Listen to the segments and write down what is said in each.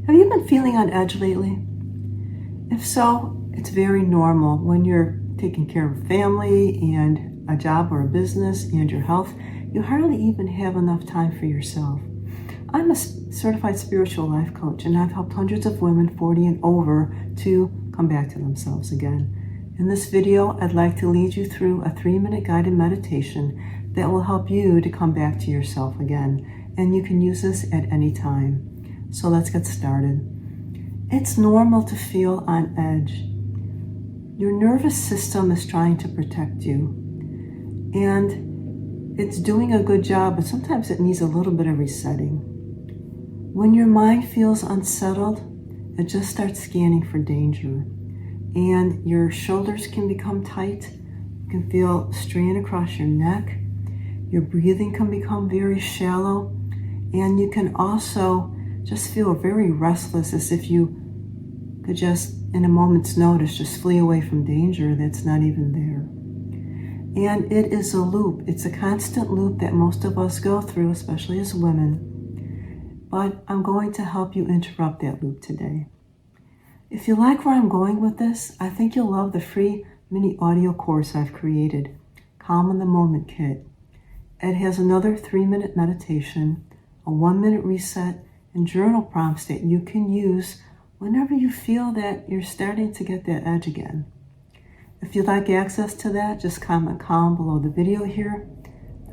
Have you been feeling on edge lately? If so, it's very normal when you're taking care of family and a job or a business and your health. You hardly even have enough time for yourself. I'm a certified spiritual life coach, and I've helped hundreds of women 40 and over to come back to themselves again. In this video, I'd like to lead you through a 3-minute guided meditation that will help you to come back to yourself again. And you can use this at any time. So let's get started. It's normal to feel on edge. Your nervous system is trying to protect you. And it's doing a good job, but sometimes it needs a little bit of resetting. When your mind feels unsettled, it just starts scanning for danger. And your shoulders can become tight. You can feel strain across your neck. Your breathing can become very shallow. And you can also just feel very restless, as if you could just, in a moment's notice, just flee away from danger that's not even there. And it is a loop. It's a constant loop that most of us go through, especially as women. But I'm going to help you interrupt that loop today. If you like where I'm going with this, I think you'll love the free mini audio course I've created, Calm in the Moment Kit. It has another 3-minute meditation, a 1-minute reset, and journal prompts that you can use whenever you feel that you're starting to get that edge again. If you'd like access to that, just comment calm below the video here.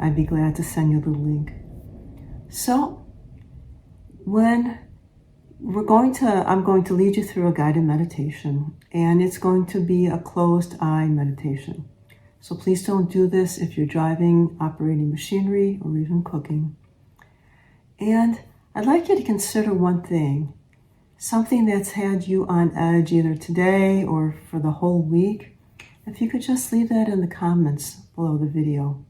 I'd be glad to send you the link. So, I'm going to lead you through a guided meditation, and it's going to be a closed eye meditation. So please don't do this if you're driving, operating machinery, or even cooking. And I'd like you to consider one thing, something that's had you on edge either today or for the whole week. If you could just leave that in the comments below the video.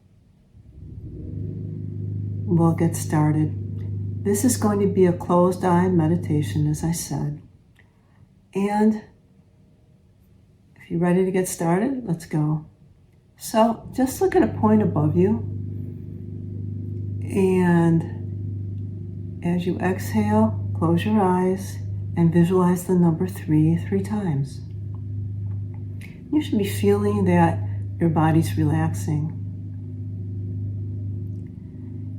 We'll get started. This is going to be a closed eye meditation, as I said. And if you're ready to get started, let's go. So just look at a point above you, and as you exhale, close your eyes and visualize the number 3 times. You should be feeling that your body's relaxing.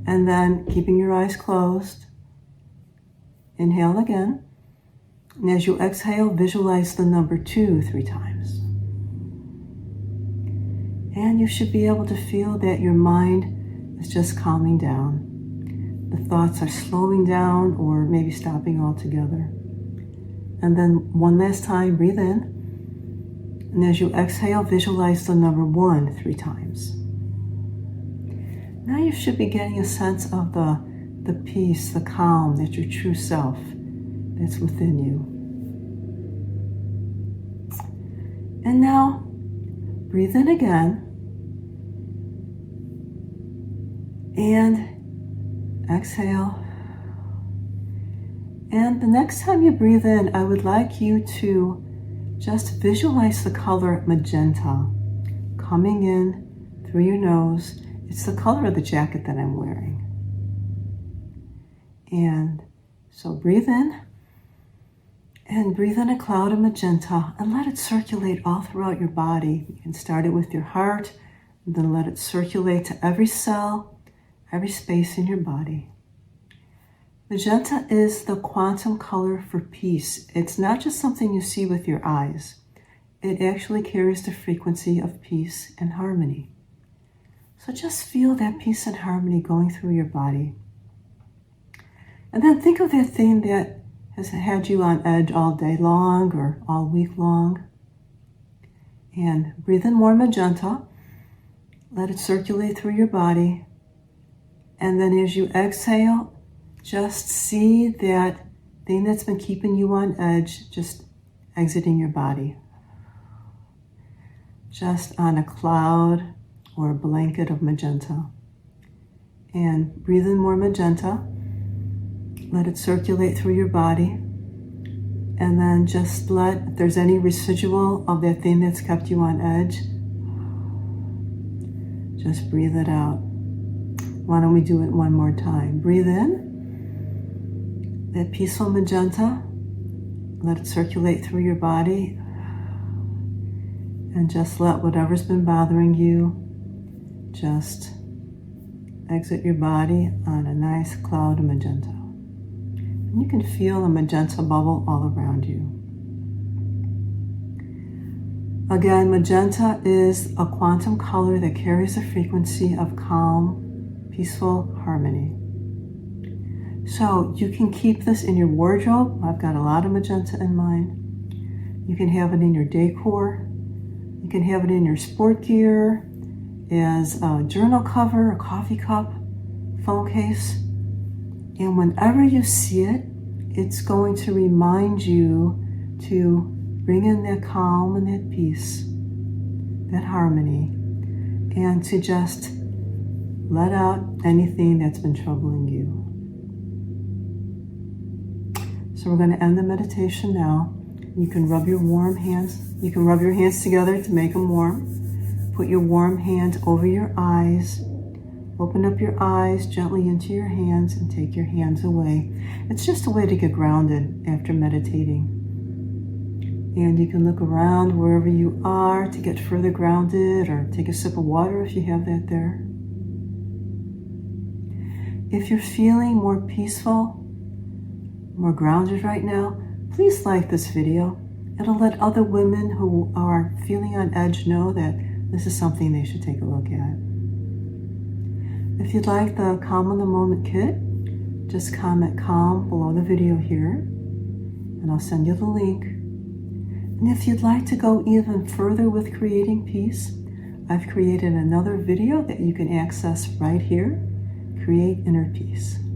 And then, keeping your eyes closed, inhale again. And as you exhale, visualize the number 2 times. And you should be able to feel that your mind is just calming down. The thoughts are slowing down or maybe stopping altogether. And then one last time, breathe in. And as you exhale, visualize the number 1 3 times. Now you should be getting a sense of the peace, the calm, that your true self that's within you. And now, breathe in again. And exhale. And the next time you breathe in, I would like you to just visualize the color magenta coming in through your nose. It's the color of the jacket that I'm wearing. And so breathe in, and breathe in a cloud of magenta and let it circulate all throughout your body. You can start it with your heart, and then let it circulate to every cell, every space in your body. Magenta is the quantum color for peace. It's not just something you see with your eyes. It actually carries the frequency of peace and harmony. So just feel that peace and harmony going through your body. And then think of that thing that has had you on edge all day long or all week long. And breathe in more magenta. Let it circulate through your body. And then as you exhale, just see that thing that's been keeping you on edge just exiting your body. Just on a cloud or a blanket of magenta. And breathe in more magenta. Let it circulate through your body. And then just if there's any residual of that thing that's kept you on edge, just breathe it out. Why don't we do it one more time? Breathe in, that peaceful magenta, Let it circulate through your body. And just let whatever's been bothering you just exit your body on a nice cloud of magenta. And you can feel a magenta bubble all around you. Again, magenta is a quantum color that carries a frequency of calm, peaceful harmony. So you can keep this in your wardrobe. I've got a lot of magenta in mine. You can have it in your decor. You can have it in your sport gear, as a journal cover, a coffee cup, phone case. And whenever you see it, it's going to remind you to bring in that calm and that peace, that harmony, and to just let out anything that's been troubling you. So we're going to end the meditation now. You can rub your warm hands. You can rub your hands together to make them warm. Put your warm hand over your eyes. Open up your eyes gently into your hands and take your hands away. It's just a way to get grounded after meditating. And you can look around wherever you are to get further grounded, or take a sip of water if you have that there. If you're feeling more peaceful, more grounded right now, please like this video. It'll let other women who are feeling on edge know that this is something they should take a look at. If you'd like the Calm in the Moment kit, just comment CALM below the video here, and I'll send you the link. And if you'd like to go even further with creating peace, I've created another video that you can access right here, Create Inner Peace.